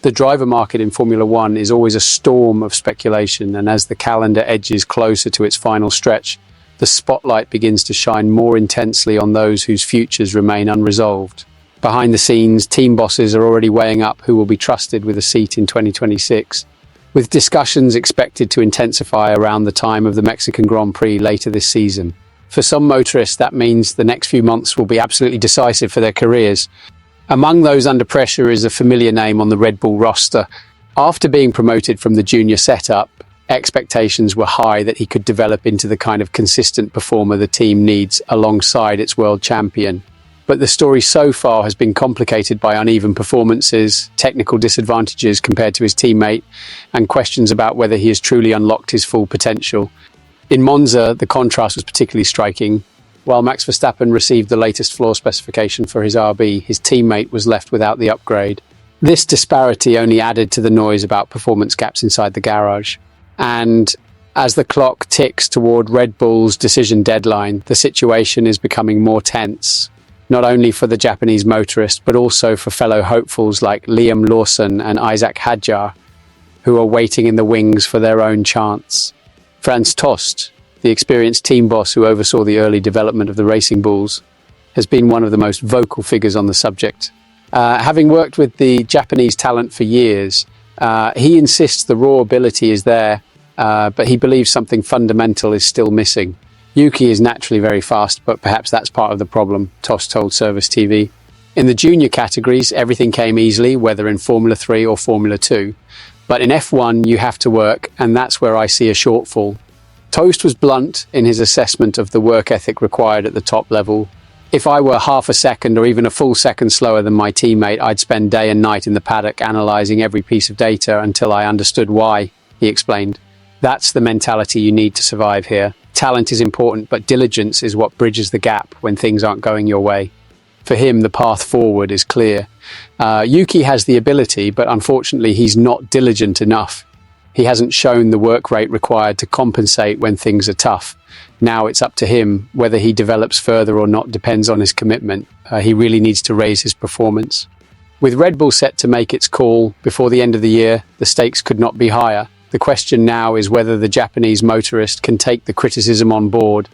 The driver market in Formula One is always a storm of speculation, and as the calendar edges closer to its final stretch, the spotlight begins to shine more intensely on those whose futures remain unresolved. Behind the scenes, team bosses are already weighing up who will be trusted with a seat in 2026, with discussions expected to intensify around the time of the Mexican Grand Prix later this season. For some motorists, that means the next few months will be absolutely decisive for their careers. Among those under pressure is a familiar name on the Red Bull roster. After being promoted from the junior setup, expectations were high that he could develop into the kind of consistent performer the team needs alongside its world champion. But the story so far has been complicated by uneven performances, technical disadvantages compared to his teammate, and questions about whether he has truly unlocked his full potential. In Monza, the contrast was particularly striking. While Max Verstappen received the latest floor specification for his RB, his teammate was left without the upgrade. This disparity only added to the noise about performance gaps inside the garage. And as the clock ticks toward Red Bull's decision deadline, the situation is becoming more tense, not only for the Japanese motorist, but also for fellow hopefuls like Liam Lawson and Isaac Hadjar, who are waiting in the wings for their own chance. Franz Tost, the experienced team boss who oversaw the early development of the Racing Bulls, has been one of the most vocal figures on the subject. Having worked with the Japanese talent for years, he insists the raw ability is there, but he believes something fundamental is still missing. Yuki is naturally very fast, but perhaps that's part of the problem, Tost told Service TV. In the junior categories, everything came easily, whether in Formula 3 or Formula 2. But in F1, you have to work, and that's where I see a shortfall. Tost was blunt in his assessment of the work ethic required at the top level. If I were half a second or even a full second slower than my teammate, I'd spend day and night in the paddock analysing every piece of data until I understood why, he explained. That's the mentality you need to survive here. Talent is important, but diligence is what bridges the gap when things aren't going your way. For him, the path forward is clear. Yuki has the ability, but unfortunately he's not diligent enough. He hasn't shown the work rate required to compensate when things are tough. Now it's up to him. Whether he develops further or not depends on his commitment. He really needs to raise his performance. With Red Bull set to make its call before the end of the year, the stakes could not be higher. The question now is whether the Japanese motorist can take the criticism on board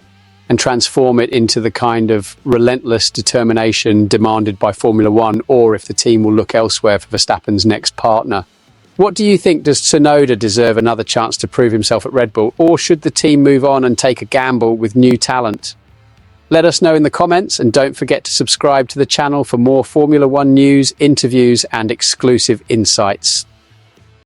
and transform it into the kind of relentless determination demanded by Formula One, or if the team will look elsewhere for Verstappen's next partner. What do you think? Does Tsunoda deserve another chance to prove himself at Red Bull, or should the team move on and take a gamble with new talent? Let us know in the comments, and don't forget to subscribe to the channel for more Formula One news, interviews, and exclusive insights.